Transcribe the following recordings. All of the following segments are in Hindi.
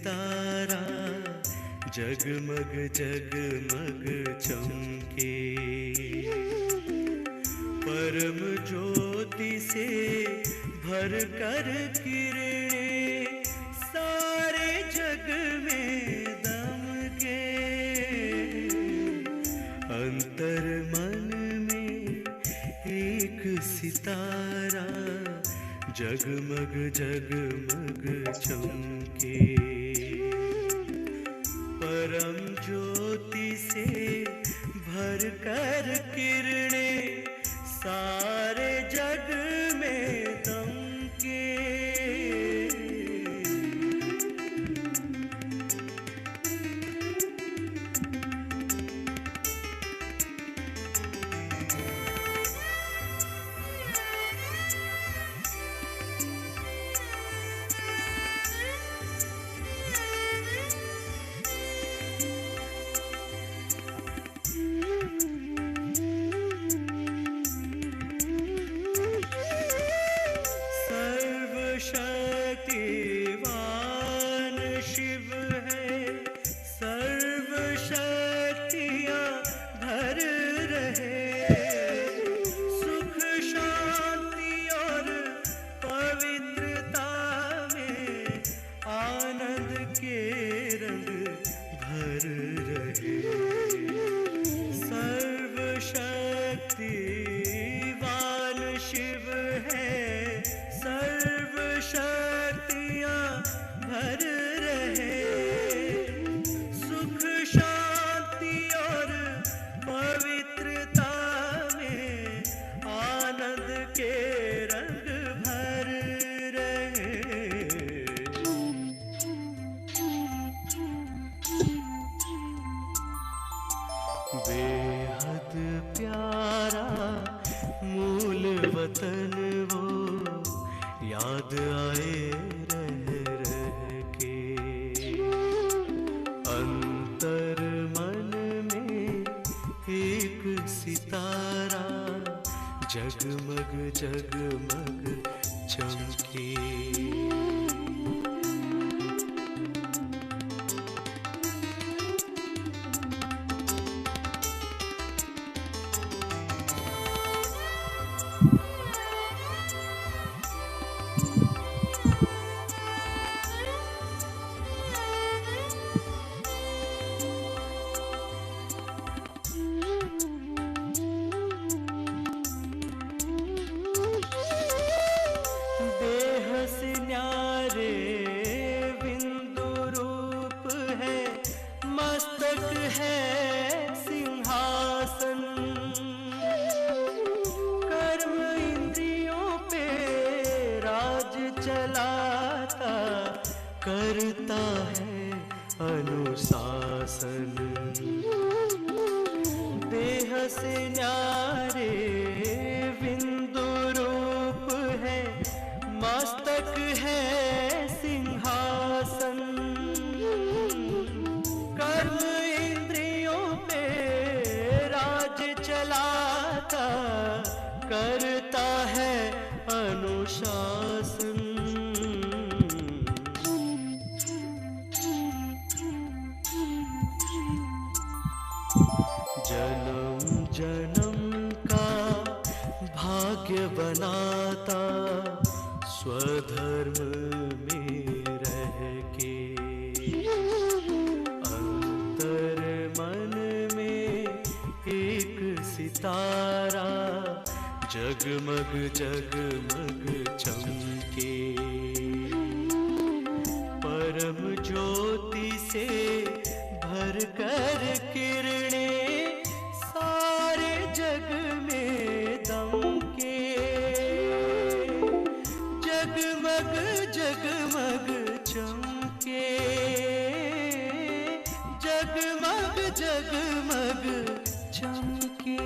सितारा जगमग जगमग चमके। परम ज्योति से भर कर किरणें सारे जग में दमके। अंतर मन में एक सितारा जगमग जगमग चमके। परम ज्योति से भर कर किरणें सारे जग में दमके। शक्तिवान शिव है, सर्व शक्तियाँ भर रहे। सुख शांति और पवित्रता में आनंद के रंग भर रहे। सर्व शक्तिवान शिव है, सर्व शक्तियाँ भर रहे। सुख शांति और पवित्रता में आनंद के रंग भर रहे। बेहद प्यारा मूल वतन वो याद आए रह के। अंतर मन में एक सितारा जगमग जगमग चमके। है सिंहासन, कर्म इंद्रियों पे राज चलाता, करता है अनुशासन। देह से न्यारे बिंदु रूप है, मस्तक है सिंहासन। कर्म इंद्रियों पे राज चलाता, करता है अनुशासन। जन्म जन्म का भाग्य बनाता, स्वधर्म में रह के। अंतर मन में एक सितारा जगमग जगमग चमके। परम ज्योति से भर कर किरणें सारे जग में दमके। जगमग जगमग चमके, जगमग जगमग चमके।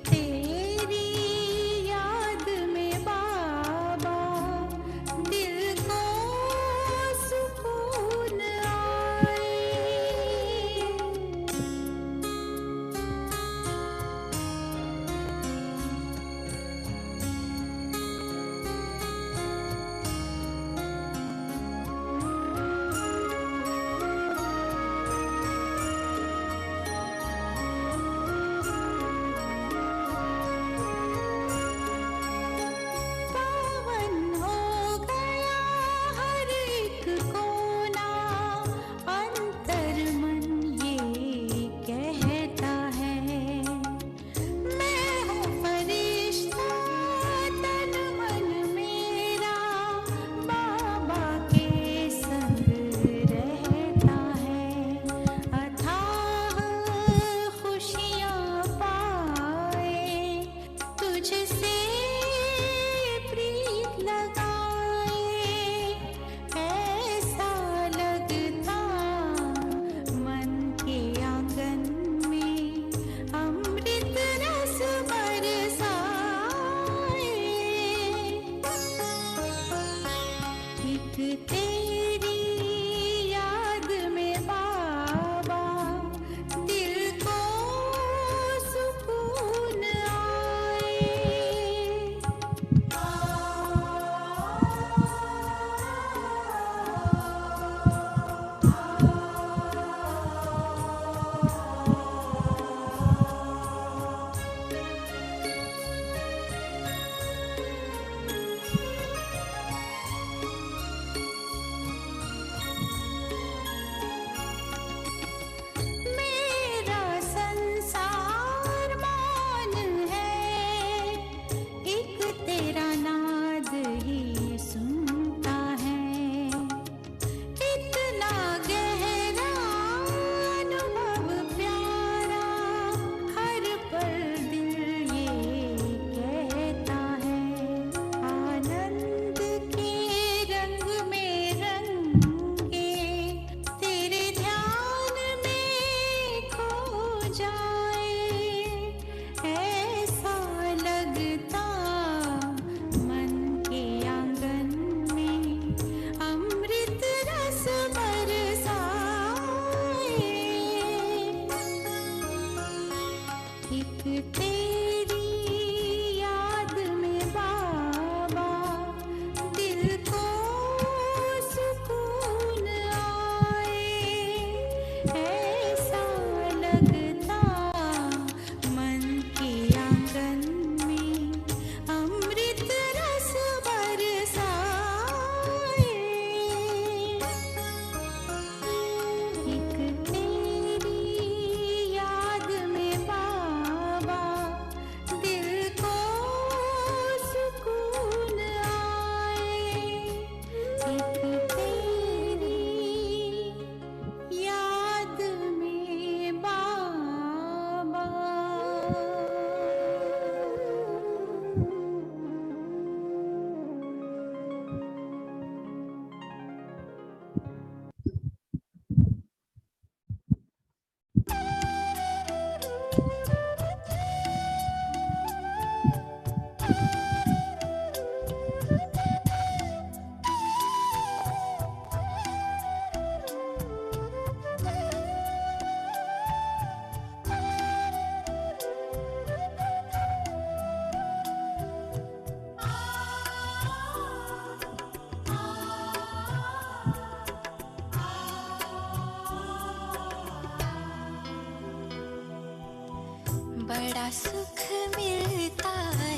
तेरी याद में बाबा दिल को सुकून आए। पावन हो गया हर एक कोना, अंतर मन ये कहता है मैं हूँ फरिश्ता, तन मन मेरा बाबा के संग रहता है। अथाह खुशियाँ पाए तुझसे प्रीत लगाए, ऐसा लगता मन के आंगन में अमृत रस बरसाए। एक तेरी याद में बाबा दिल को सुकून आए। मेरा संसार मान है, एक तेरा नाद ही सुनता है। इतना गहरा अनुभव प्यारा, हर पल दिल ये कहता है। आनंद के रंग में रंगे तेरे ध्यान में खो जाए, ऐसा लगता मन के आंगन में अमृत रस बरसाए। एक तेरी याद में बाबा दिल को सुकून आए, ऐसा लगता मन के आंगन में अमृत रस बरसाए। एक तेरी याद में बाबा दिल को सुकून आए। एक तेरी याद में बाबा। बड़ा सुख मिलता है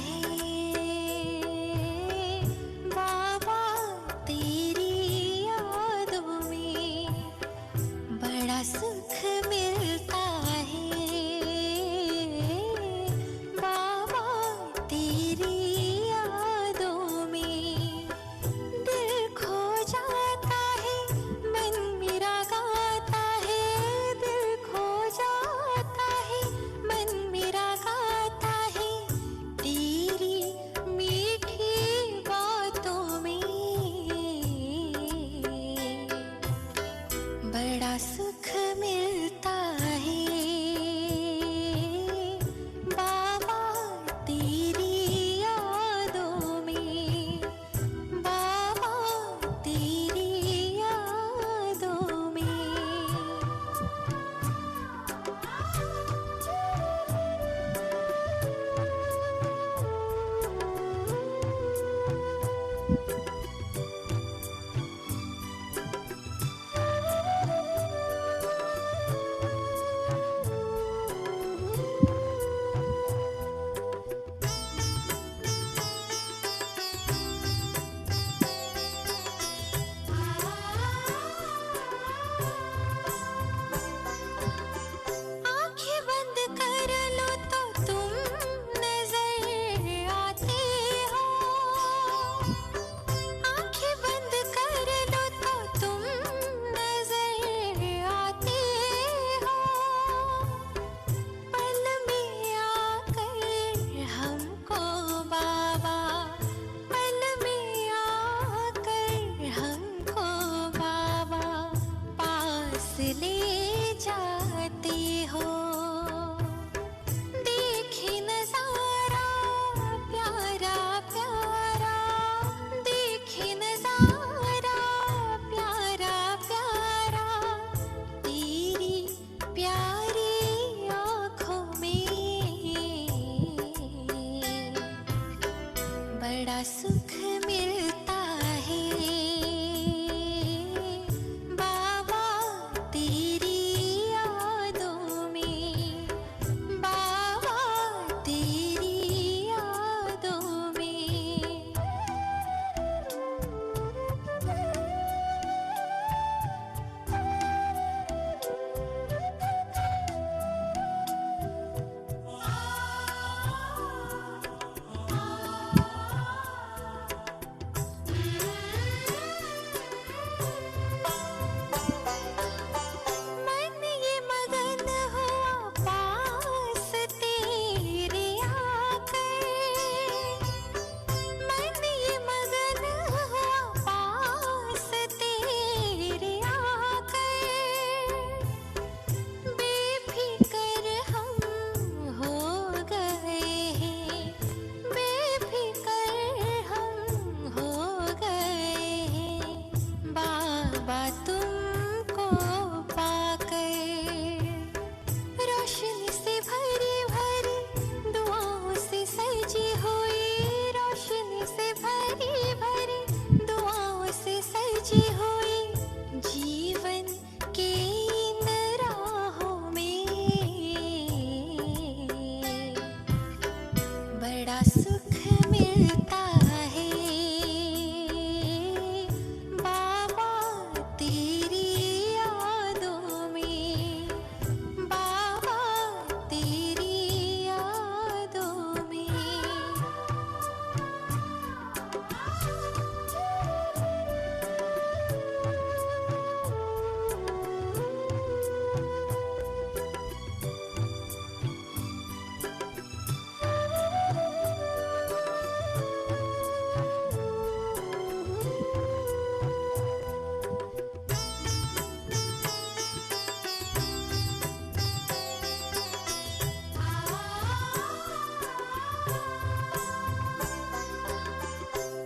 बड़ा सुख मिलता है बाबा तेरी यादों में, बाबा तेरी यादों में। मन ये मगन हुआ पास तेरे आकर, मन ये मगन हुआ पास तेरे आकर। बेफिकर हम हो गए हैं, बेफिकर हम हो गए हैं बाबा तुमको पाकर। रोशनी से भरी भरी दुआओं से सजी हुई, रोशनी से भरी भरी दुआओं से सजी हुई जीवन के इन राहों में बड़ा सुख मिलता है बाबा तेरी यादों में, बाबा तेरी यादों में।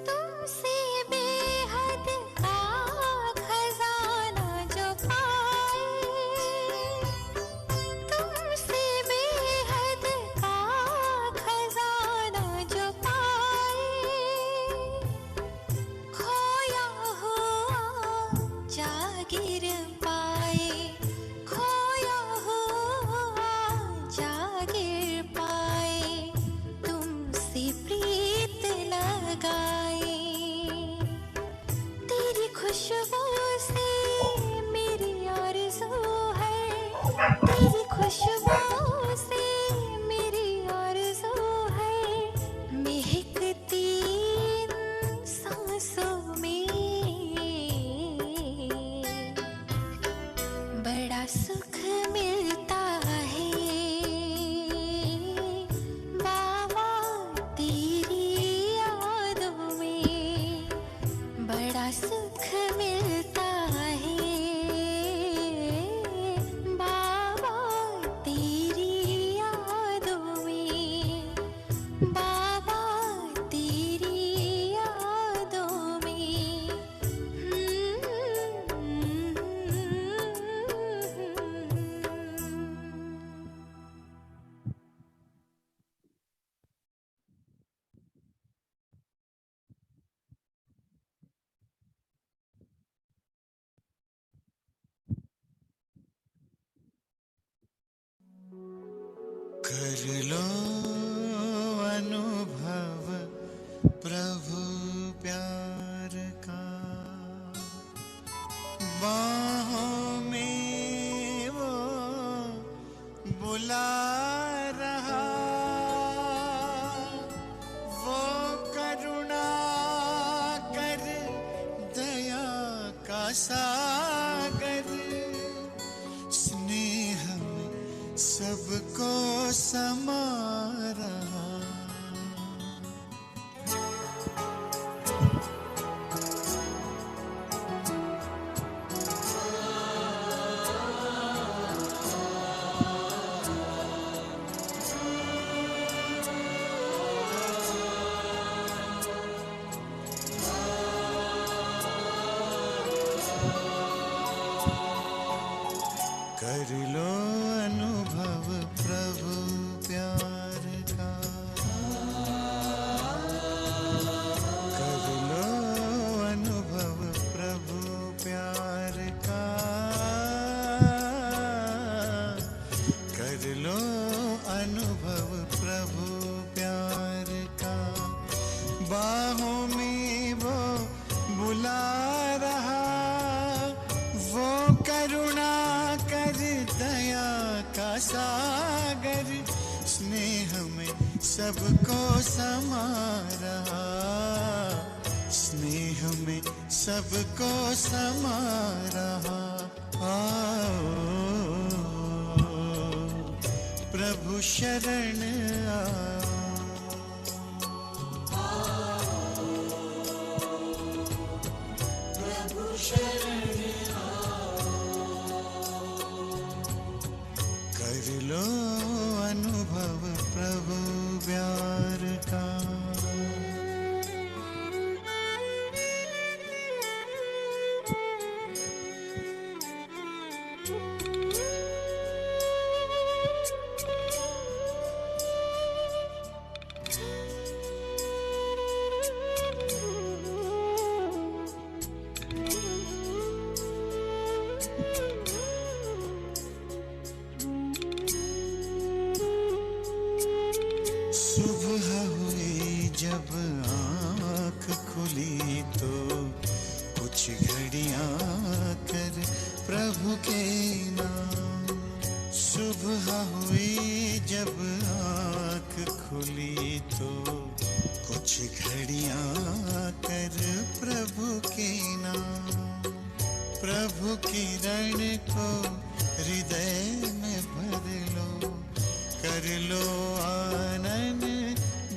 तुमसे बेहद का खजाना जो पाए, तुमसे बेहद का खजाना जो पाए। खोया हुआ जागिर पाए, खोया हुआ जागिर पाए। तुमसे प्रीत लगाए, तेरी खुशबू से मेरी आरज़ू है, तेरी खुशबू से मेरी आरज़ू है महकती इन सांसों में। बड़ा सुख मिलता है बाबा तेरी यादों में, बड़ा सुख मिलता है बाबा तेरी यादों में, बाबा तेरी यादों में। कर लो अनुभव प्रभु प्यार का, बाहों में वो बुला रहा, वो करुणा कर दया का सागर, स्नेह में सबको समा रहा। कर लो अनुभव प्रभु प्यार बाहों में वो बुला रहा, वो करुणा कर दया का सागर, स्नेह में सबको समा रहा, स्नेह में सबको समा रहा। आओ प्रभु शरण आओ, प्रभु शरण आओ, कर लो अनुभव प्रभु प्यार का। सुबह हुई जब आँख खुली तो कुछ घड़ियाँ कर प्रभु के नाम। सुबह हुई जब आँख खुली तो कुछ घड़ियाँ कर प्रभु के नाम। प्रभु किरण को हृदय में भर लो, कर लो आनंद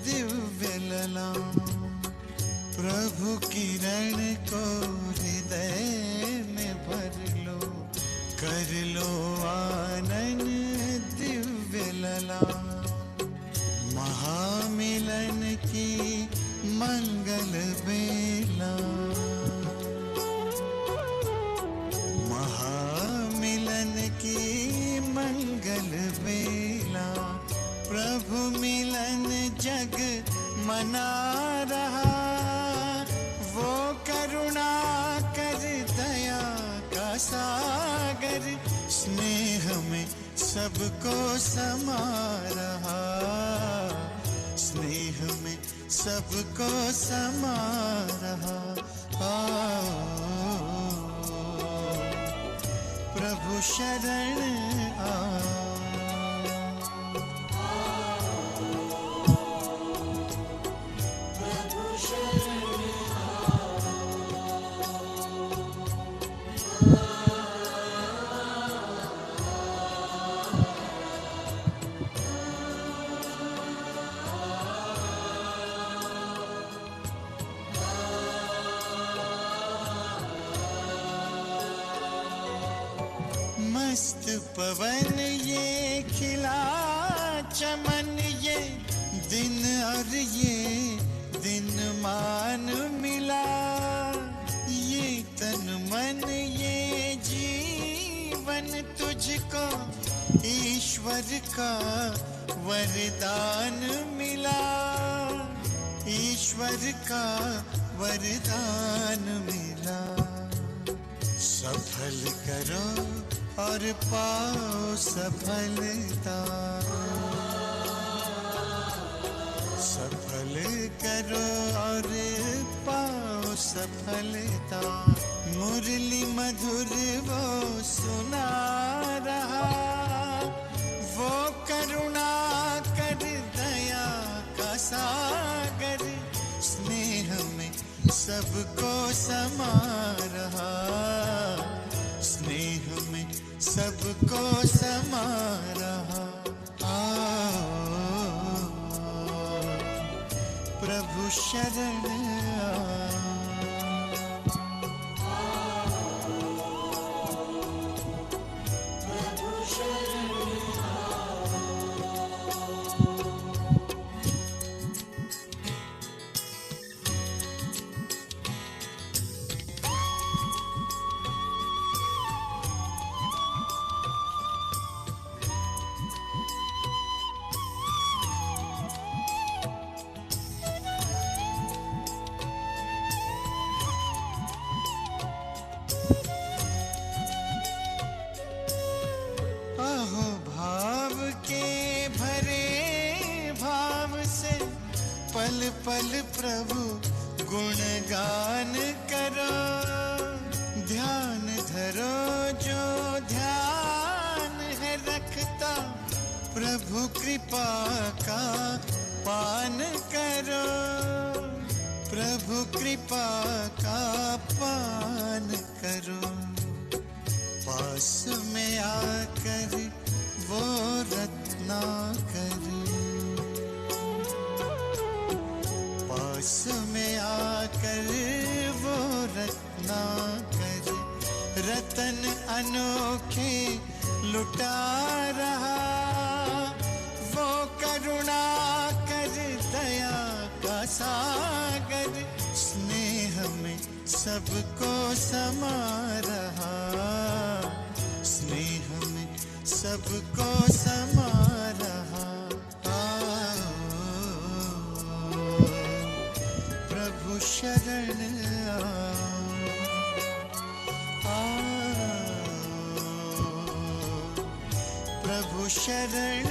दिव्य ललाम। प्रभु किरण को हृदय में भर लो, कर लो आनंद दिव्य ललाम। महामिलन की मंगल बेला, महामिलन की मंगल बेला, प्रभु मिलन जग मना रहा, वो करुणा कर दया का सागर, स्नेह में सबको समा रहा, स्नेह में सबको समा रहा। आओ प्रभु शरण आओ, मस्त पवन ये खिला चमन, ये दिन और ये दिन मान मिला, ये तन मन ये जीवन तुझको ईश्वर का वरदान मिला, ईश्वर का वरदान मिला। सफल करो और पाओ सफलता, सफल करो और पाओ सफलता। मुरली मधुर वो सुना रहा, वो करुणा कर दया का सागर, स्नेह में सबको समा रहा, स्नेह में सबको समा रहा। आओ प्रभु शरण आओ, पल पल प्रभु गुणगान करो, ध्यान धरो जो ध्यान है रखता, प्रभु कृपा का पान करो, प्रभु कृपा का पान करो। पास में आकर वो रत्नाकर, पास में आकर वो रत्नाकर, रतन अनोखे लुटा रहा, वो करुणा कर दया का सागर, स्नेह में सबको समा रहा, स्नेह में सबको समा रहा। प्रभु शरण प्रभु शरण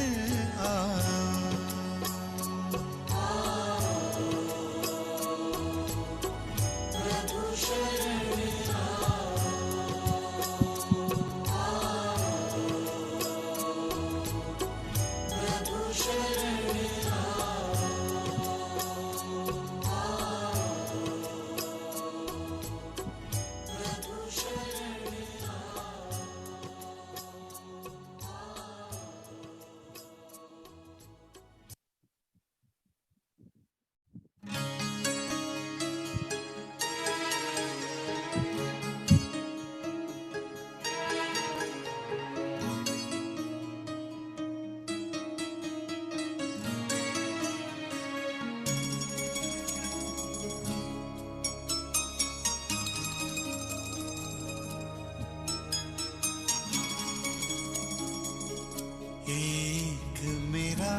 एक मेरा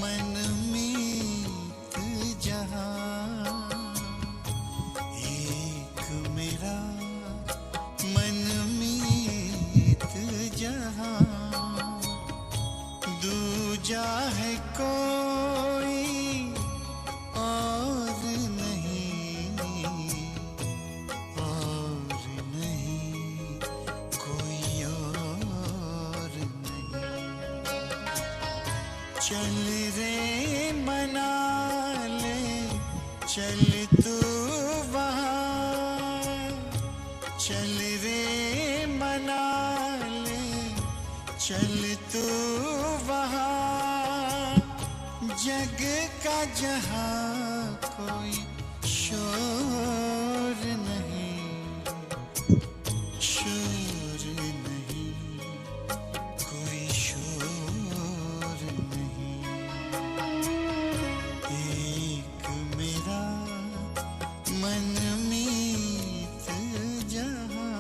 मन मीत जहां, एक मेरा मन मीत जहां, दूजा है कोई और नहीं, और नहीं कोई और नहीं। चल रे मना ले चल तू वहाँ, चल रे मना ले चल तू वहाँ, जग का जहाँ कोई शोर नहीं, शोर नहीं कोई शोर नहीं। एक मेरा मन मीत जहां,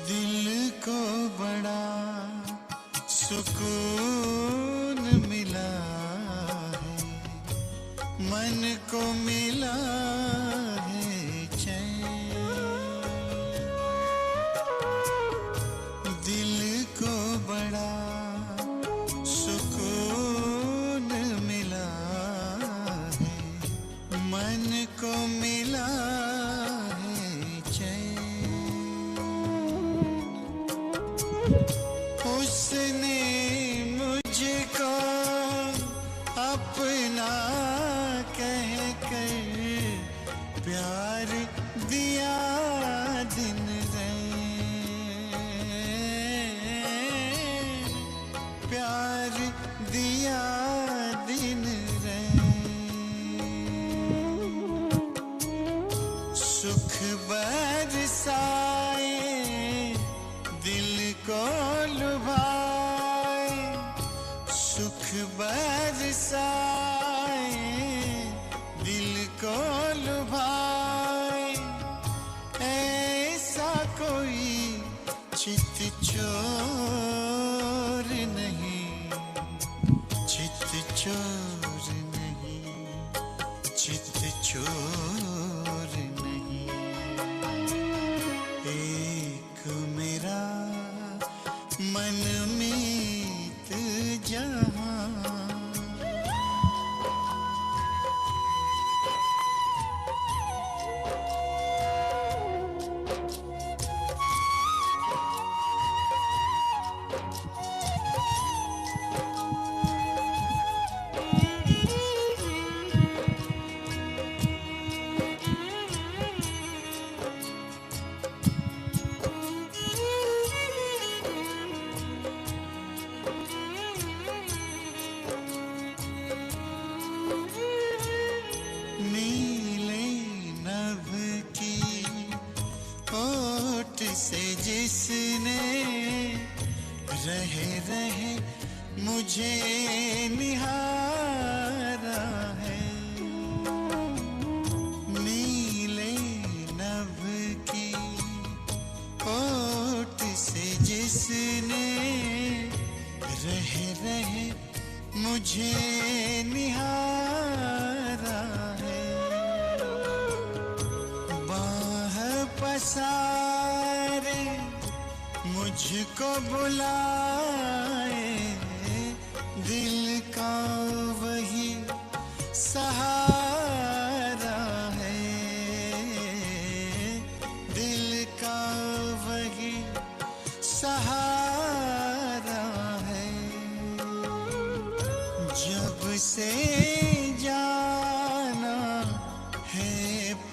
दिल को बड़ा सुकून मिला है, मन को मिला है चैन, दिल को बड़ा सुकून मिला है, मन को मिला है चैन। उसने मुझको अपना कहकर प्यार दिया दिन रैन, प्यार दिया दिन रैन, सुख बरसाए दिल को लुभाए, सुख बरसाए, दिल को लुभाए, ऐसा कोई चित चोर नहीं, चित चोर नहीं, चित चोर नहीं। एक मेरा मनमीत जहां, नीले नभ की ओट से जिसने रहे रहे मुझे निहारा है, नीले नभ की ओट से जिसने रहे रहे मुझे निहारा है, बाह पसारे मुझको बुलाए, दिल का वही सहारा है, दिल का वही सहारा है। जब से जाना है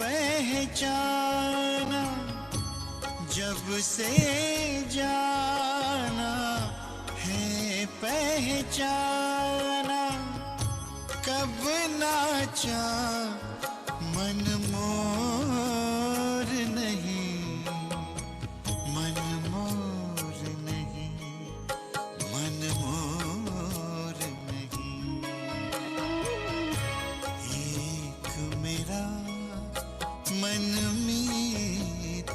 पहचाना, जब से जाना है पहचाना, कब नाचा मन मोर नहीं, मन मोर नहीं, मन मोर नहीं। एक मेरा मनमीत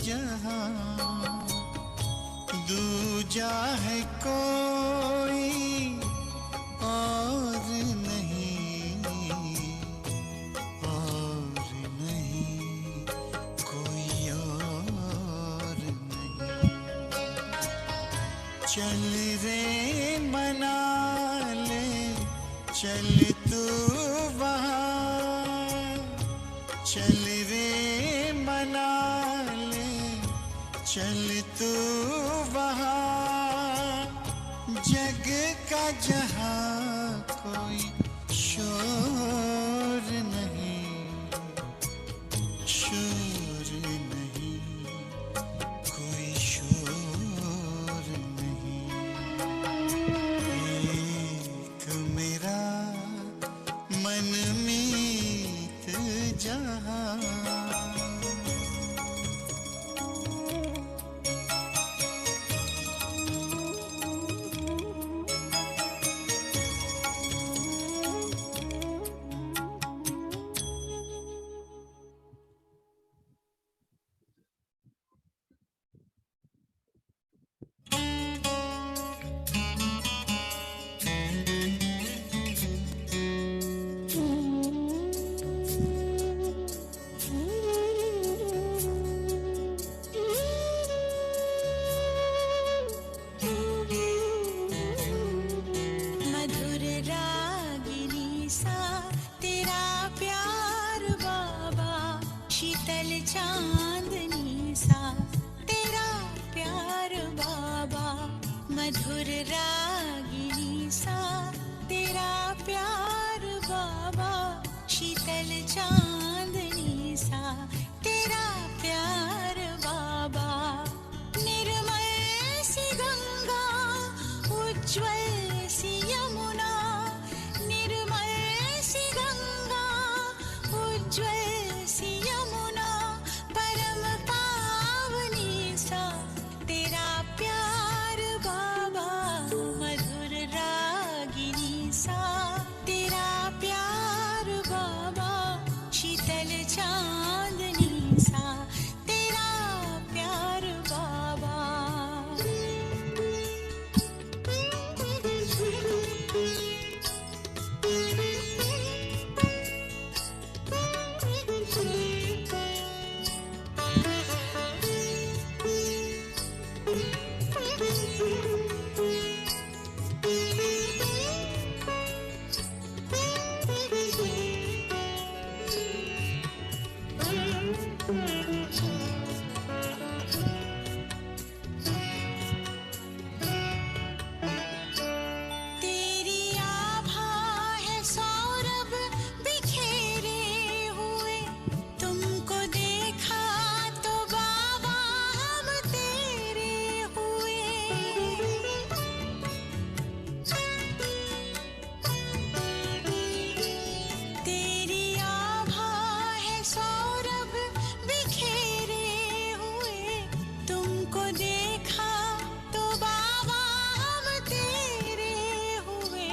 जहां, दूजा है कोई और नहीं, और नहीं, कोई और नहीं। चल रे मना ले, चल तू वहाँ, चल रे मना ले, चल तू वहाँ, जग का जहाँ कोई शोर नहीं, शोर नहीं, कोई शोर नहीं। एक मेरा मनमीत जहां, मधुर रागिनी सा तेरा प्यार बाबा, शीतल चांदनी सा तेरा प्यार बाबा, मधुर रागिनी सा तेरा प्यार बाबा, शीतल चांदनी सा तेरा प्यार बाबा, निर्मल सी गंगा उज्ज्वल सी यमुना, निर्मल सी गंगा उज्ज्वल सी यमुना, परम पावनी सा तेरा प्यार बाबा, मधुर राग तेरी आभा है सौरभ बिखेरे हुए, तुमको देखा तो बाबा हम तेरे हुए। तेरी आभा है सौरभ बिखेरे हुए, तुमको देखा तो बाबा हम तेरे हुए।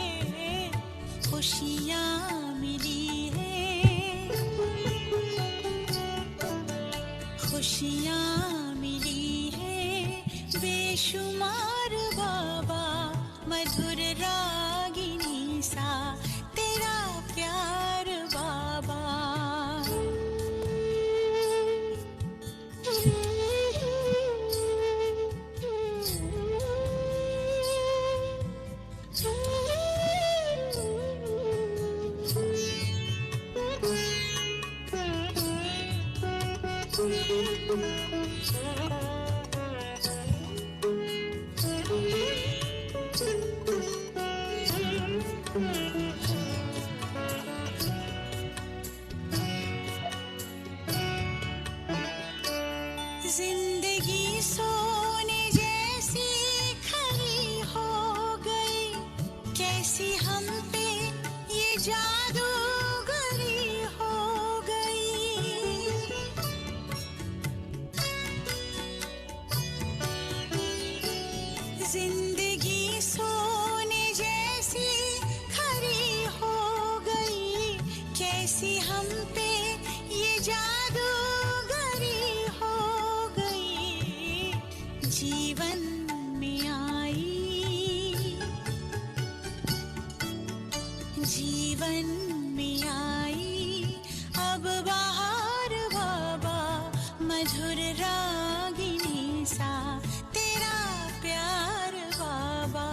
खुशियाँ मिली है, खुशियाँ मिली है बेशुमार बाबा, मधुर रागिनी सा तेरा प्यार बाबा। जिंदगी सोने जैसी खरी हो गई, कैसी हम पे ये जादूगरी हो गई। जिंदगी सोने जैसी खरी हो गई, कैसी हम पे ये जादूगरी हो गई। जीवन में आई, जीवन में आई अब बाहर बाबा, मधुर रागिनी सा तेरा प्यार बाबा।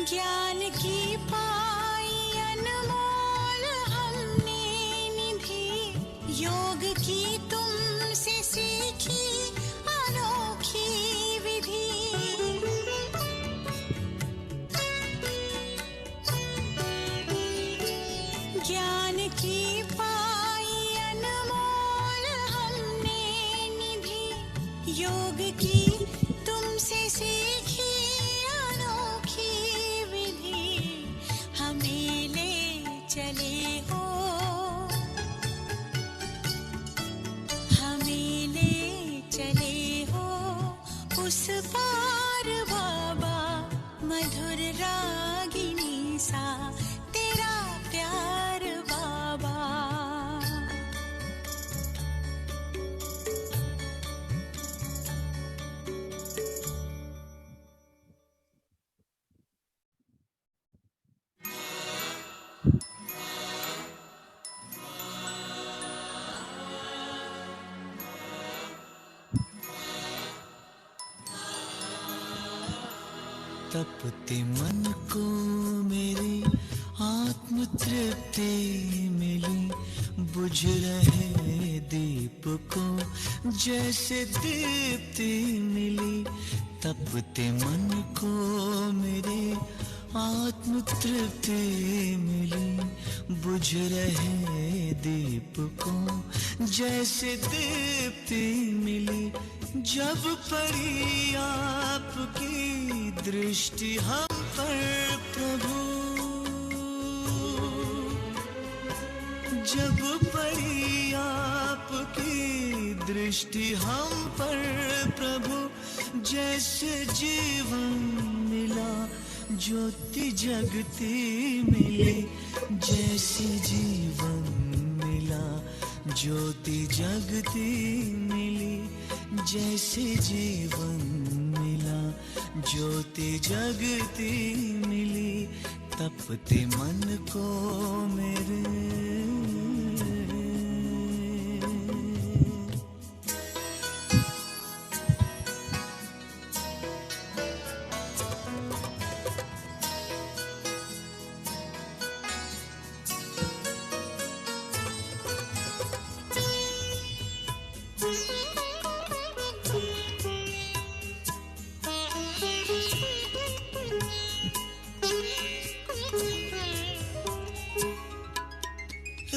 ज्ञान की पाई अनमोल हमने निधि, योग की तुमसे सीखी अनोखी विधि। ज्ञान की पाई अनमोल हमने निधि, योग की तुमसे सीखी अनोखी विधि। हमें ले चले हो, हमें ले चले हो उस पार बाबा, मधुर रागिनी सा तेरा प्यार बाबा। तपते मन को मेरी आत्म तृप्ति मिली, बुझ रहे दीप को जैसे दीप्ति मिली। तपते मन को मेरे आत्म तृप्ति मिली, बुझ रहे दीप को जैसे दीप्ति मिली। जब पड़ी आपकी दृष्टि हम पर प्रभु, जब पड़ी आपकी दृष्टि हम पर प्रभु, जैसे जीवन मिला ज्योति जगती मिली, जैसे जीवन मिला ज्योति जगती मिली, जैसे जीवन मिला ज्योति जगती मिली, तपते मन को मेरे।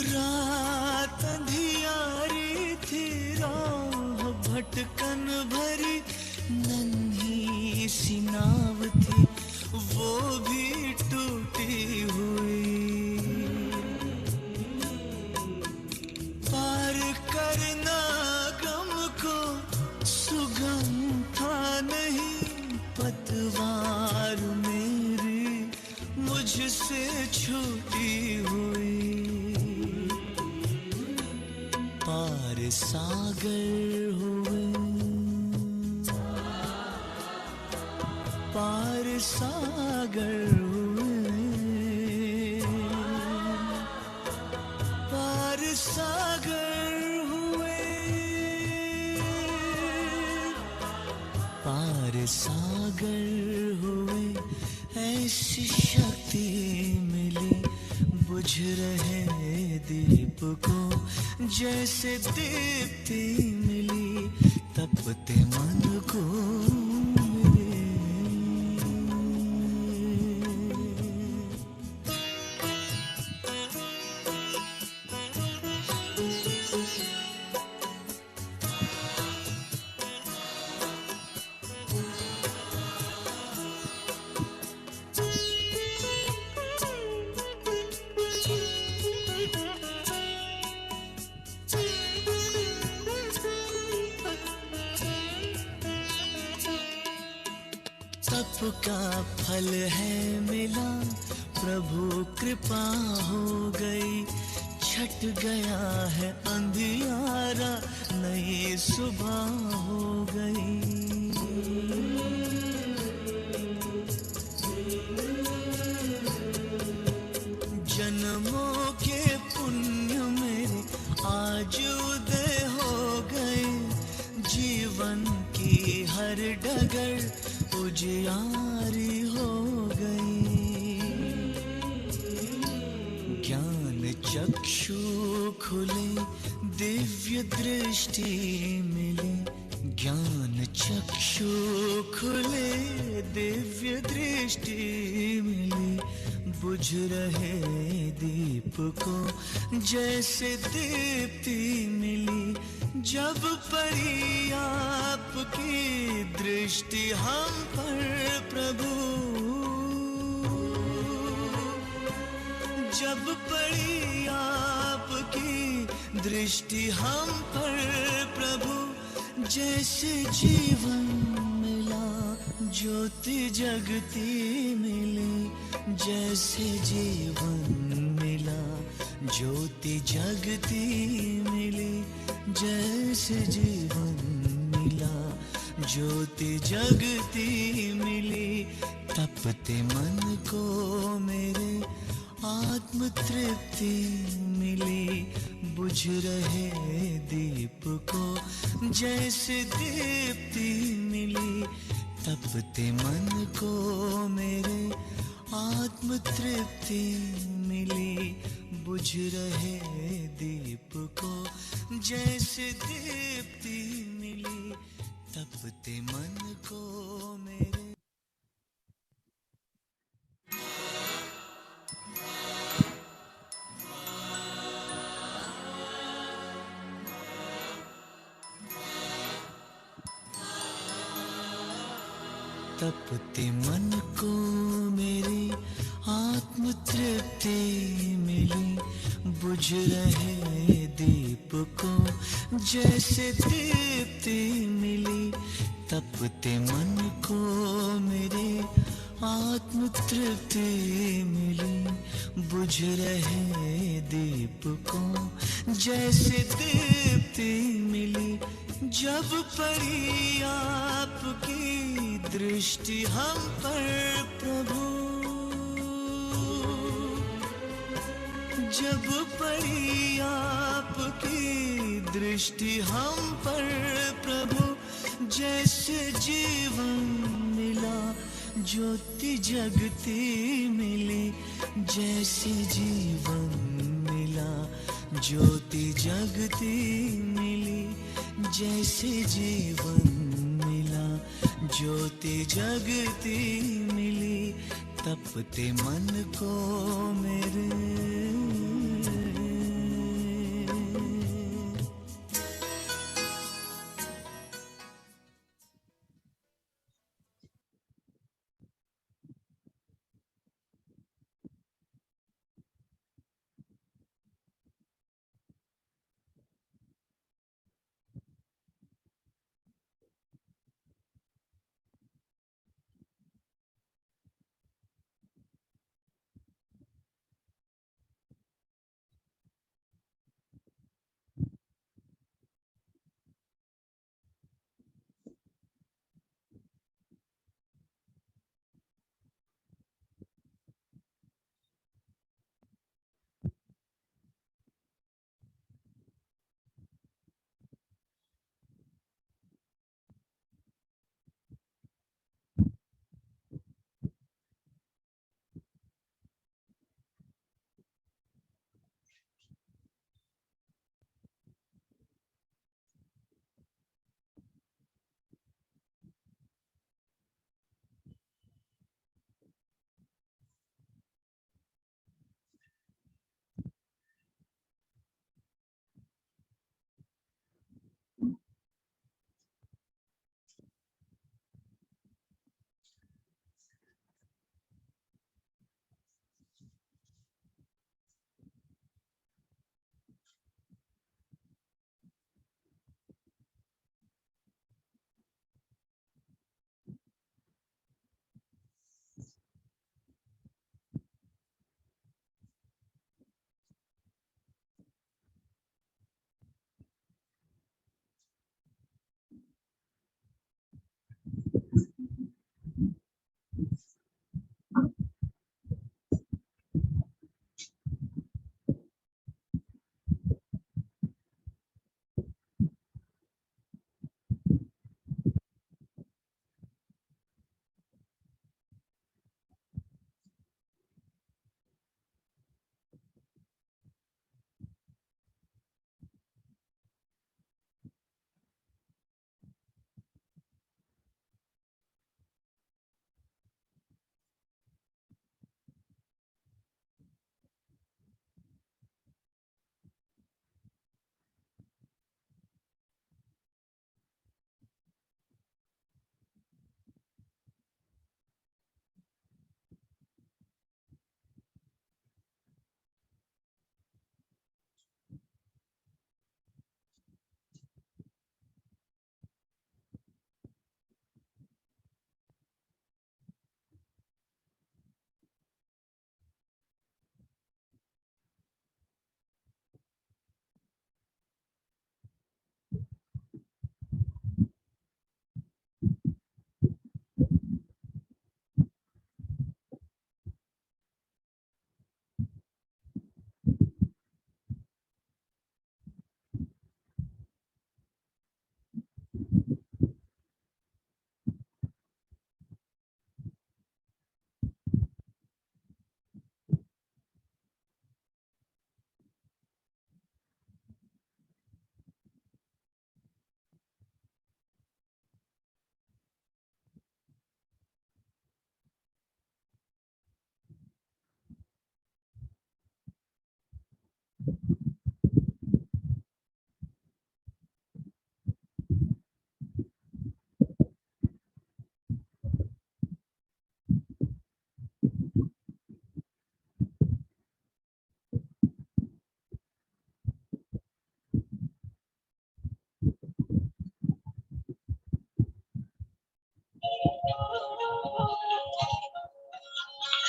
रात अंधियारी थी, राह भटकन भरी, नन्ही सी नाव थी वो भी टूटी हुई, पार करना गम को सुगम था नहीं, पतवार मेरी मुझसे छूटी हुई, पार सागर हुए, पार सागर हुए, पार सागर हुए, पार सागर हुए, ऐसी शक्ति मिली बुझ रहे दीप को, जैसे दीप्ति मिली तपते मन को मेरे। तप का फल है मिला, प्रभु कृपा हो गई, छट गया है अंधियारा, नई सुबह हो गई, जन्मों के पुण्य मेरे आज उदय हो गए, जीवन की हर डगर उजियारी हो गई, ज्ञान चक्षु खुले दिव्य दृष्टि मिली, ज्ञान चक्षु खुले दिव्य दृष्टि मिली, बुझ रहे दीप को जैसे दीप्ति मिली, जब पड़ी आपकी दृष्टि हम पर प्रभु, जब पड़ी आपकी दृष्टि हम पर प्रभु, जैसे जीवन मिला ज्योति जगती मिली, जैसे जीवन मिला ज्योति जगती मिली, जैसे जीवन मिला ज्योति जगती मिली, तपते मन को मेरे आत्म तृप्ति मिली, बुझ रहे दीप को जैसे दीप्ति मिली, तपते मन को मेरे आत्म तृप्ति मिली, बुझ रहे दीप को जैसे दीप्ति मिली, तपते मन को मेरे। तपते मन को मेरी आत्म तृप्ति मिली। बुझ रहे दीप को जैसे दीप्ति मिली। तपते मन को मेरे आत्म तृप्ति मिली। बुझ रहे दीप को जैसे दीप्ति मिली। जब पड़ी आपकी दृष्टि हम पर प्रभु, जब पड़ी आपकी दृष्टि हम पर प्रभु, जैसे जीवन मिला ज्योति जगती मिली। जैसे जीवन मिला ज्योति जगती मिली। जैसे जीवन मिला ज्योति जगती मिली। तपते मन को मेरे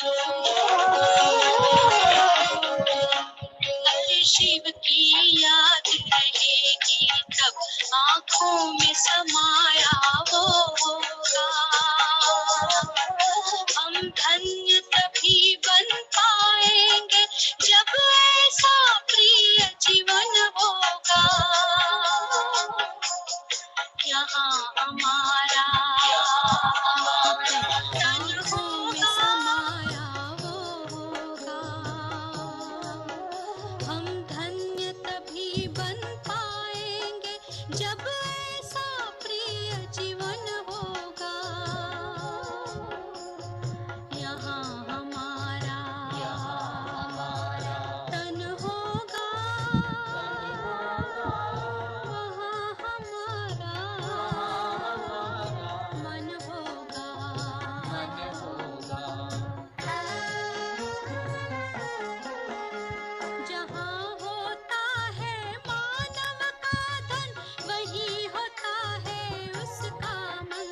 अरे शिव की याद रहेगी तब आँखों में समाया वो होगा। हम धन्य तभी बन पाएंगे जब ऐसा प्रिय जीवन होगा। यहाँ हमारा आँखों में समाया वो होगा। हम धन्य तभी बन पाएंगे जब ऐसा प्रिय जीवन होगा। यहाँ हमारा तन होगा, वहाँ हमारा मन होगा। जहाँ होता है मानव का धन, वही होता है उसका मन।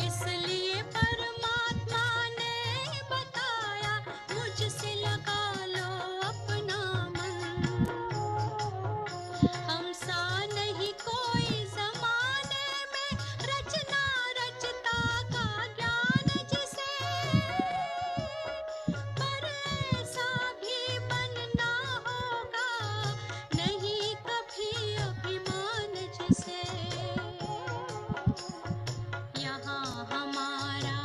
इसलिए परमात्मा ने बताया, मुझसे लगा लो अपना मन। हम सा नहीं कोई जमाने में, रचना रचता का ज्ञान जिसे, पर ऐसा भी बनना होगा, नहीं कभी अभिमान जिसे। यहाँ हमारा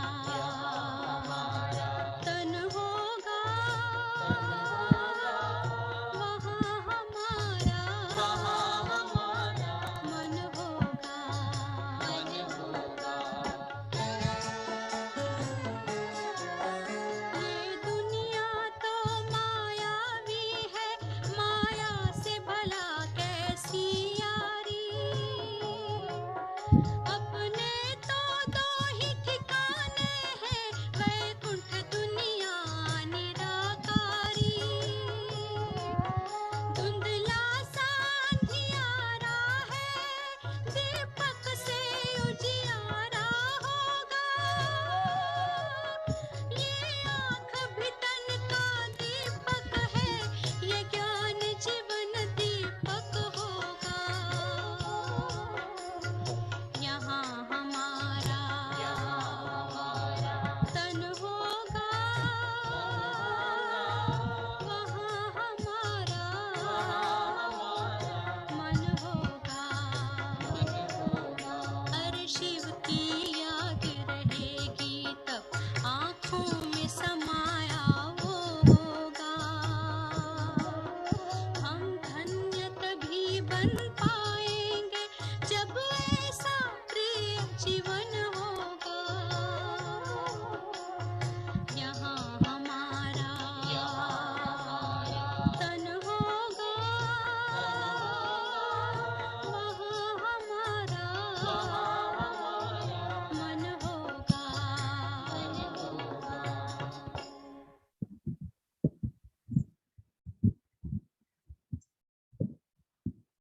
तन होगा, वहाँ हमारा मन होगा। ये दुनिया तो मायावी है, माया से भला कैसी यारी। अपने तो दो ही ठिकाने हैं, वैकुंठ दुनिया निराकारी। धुंधला सा अंधियारा है, दीपक से उजियारा होगा। ये आँख भी तन का दीपक है, ये ज्ञान जीवन दीपक होगा। यहाँ हमारा तन होगा, वहाँ हमारा मन होगा। अरे शिव की याद रहेगी तब आँखों में समाया वो होगा। हम धन्य तभी बन पा